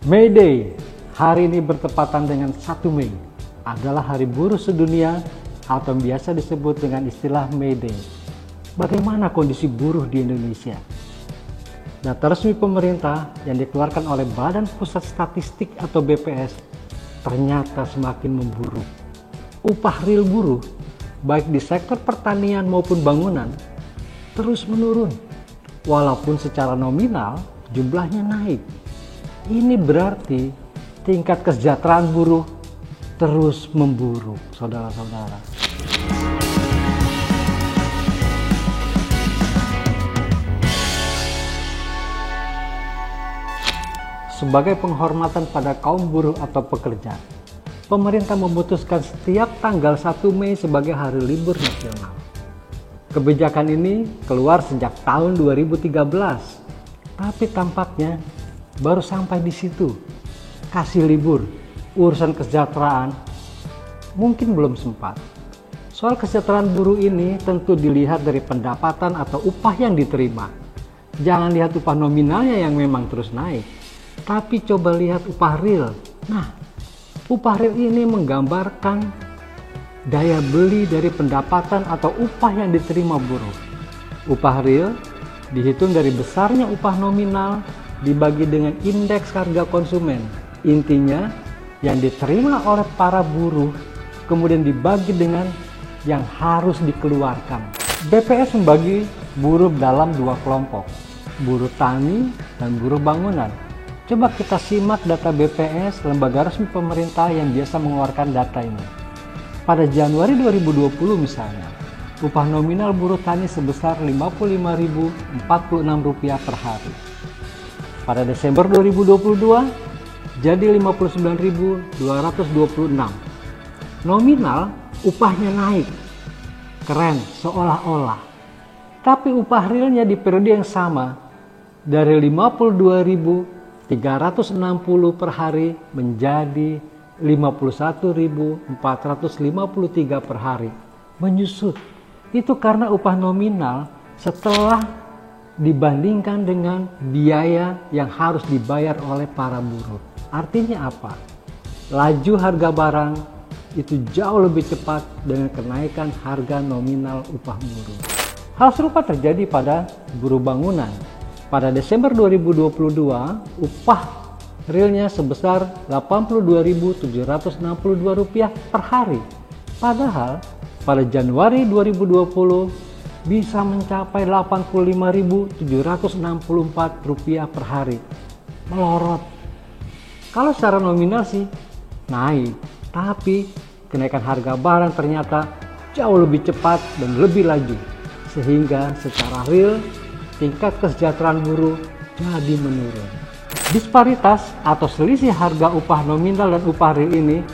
May Day, hari ini bertepatan dengan 1 Mei, adalah Hari Buruh Sedunia atau biasa disebut dengan istilah May Day. Bagaimana kondisi buruh di Indonesia? Data resmi pemerintah yang dikeluarkan oleh Badan Pusat Statistik atau BPS ternyata semakin memburuk. Upah real buruh, baik di sektor pertanian maupun bangunan, terus menurun. Walaupun secara nominal jumlahnya naik. Ini berarti tingkat kesejahteraan buruh terus memburuk, saudara-saudara. Sebagai penghormatan pada kaum buruh atau pekerja, pemerintah memutuskan setiap tanggal 1 Mei sebagai hari libur nasional. Kebijakan ini keluar sejak tahun 2013, tapi tampaknya baru sampai di situ. Kasih libur, urusan kesejahteraan mungkin belum sempat. Soal kesejahteraan buruh ini tentu dilihat dari pendapatan atau upah yang diterima. Jangan lihat upah nominalnya yang memang terus naik, tapi coba lihat upah real. Nah, upah real ini menggambarkan daya beli dari pendapatan atau upah yang diterima buruh. Upah real dihitung dari besarnya upah nominal dibagi dengan indeks harga konsumen. Intinya, yang diterima oleh para buruh kemudian dibagi dengan yang harus dikeluarkan. BPS membagi buruh dalam 2 kelompok, buruh tani dan buruh bangunan. Coba kita simak data BPS, lembaga resmi pemerintah yang biasa mengeluarkan data ini. Pada Januari 2020 misalnya, upah nominal buruh tani sebesar Rp55.046 per hari. Pada Desember 2022 jadi Rp59.226. Nominal upahnya naik. Keren, seolah-olah. Tapi upah realnya di periode yang sama dari Rp52.360 per hari menjadi Rp51.453 per hari. Menyusut. Itu karena upah nominal setelah dibandingkan dengan biaya yang harus dibayar oleh para buruh. Artinya apa? Laju harga barang itu jauh lebih cepat dengan kenaikan harga nominal upah buruh. Hal serupa terjadi pada buruh bangunan. Pada Desember 2022, upah realnya sebesar Rp82.762 per hari. Padahal pada Januari 2020 bisa mencapai Rp85.764 per hari. Melorot. Kalau secara nominal sih naik, tapi kenaikan harga barang ternyata jauh lebih cepat dan lebih laju. Sehingga secara real tingkat kesejahteraan buruh jadi menurun. Disparitas atau selisih harga upah nominal dan upah real ini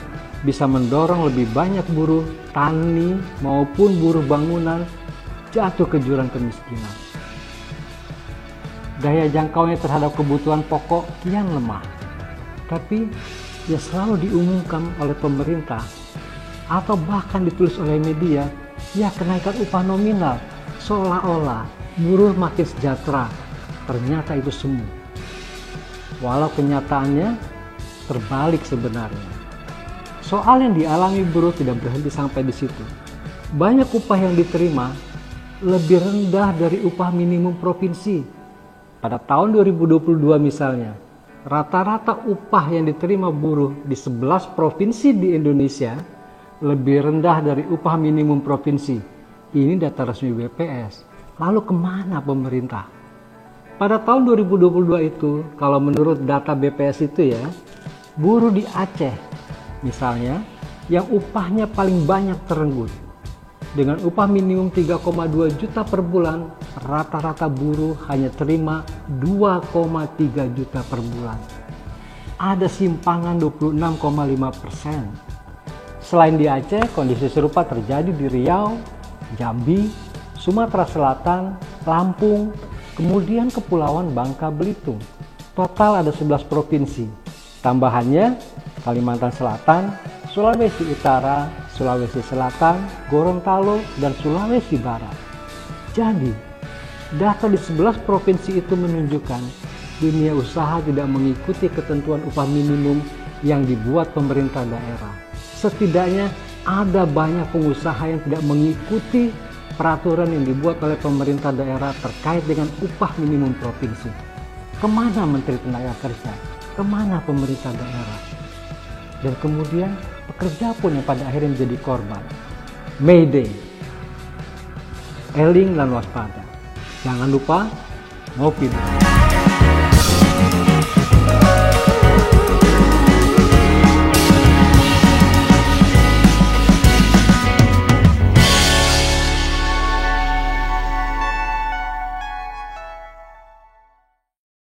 bisa mendorong lebih banyak buruh tani maupun buruh bangunan jatuh ke jurang kemiskinan. Daya jangkaunya terhadap kebutuhan pokok kian lemah. Tapi ya selalu diumumkan oleh pemerintah atau bahkan ditulis oleh media, ya kenaikan upah nominal seolah-olah buruh makin sejahtera. Ternyata itu semu. Walau kenyataannya terbalik sebenarnya. Soal yang dialami buruh tidak berhenti sampai di situ. Banyak upah yang diterima lebih rendah dari upah minimum provinsi. Pada tahun 2022 misalnya, rata-rata upah yang diterima buruh di 11 provinsi di Indonesia lebih rendah dari upah minimum provinsi. Ini data resmi BPS. Lalu kemana pemerintah? Pada tahun 2022 itu, kalau menurut data BPS itu ya, buruh di Aceh misalnya, yang upahnya paling banyak terenggut. Dengan upah minimum 3,2 juta per bulan, rata-rata buruh hanya terima 2,3 juta per bulan. Ada simpangan 26,5%. Selain di Aceh, kondisi serupa terjadi di Riau, Jambi, Sumatera Selatan, Lampung, kemudian Kepulauan Bangka Belitung. Total ada 11 provinsi. Tambahannya Kalimantan Selatan, Sulawesi Utara, Sulawesi Selatan, Gorontalo, dan Sulawesi Barat. Jadi, data di 11 provinsi itu menunjukkan dunia usaha tidak mengikuti ketentuan upah minimum yang dibuat pemerintah daerah. Setidaknya ada banyak pengusaha yang tidak mengikuti peraturan yang dibuat oleh pemerintah daerah terkait dengan upah minimum provinsi. Kemana Menteri Tenaga Kerja? Kemana pemerintah daerah? Dan kemudian pekerja pun yang pada akhirnya menjadi korban. Mayday, eling dan waspada. Jangan lupa ngopi.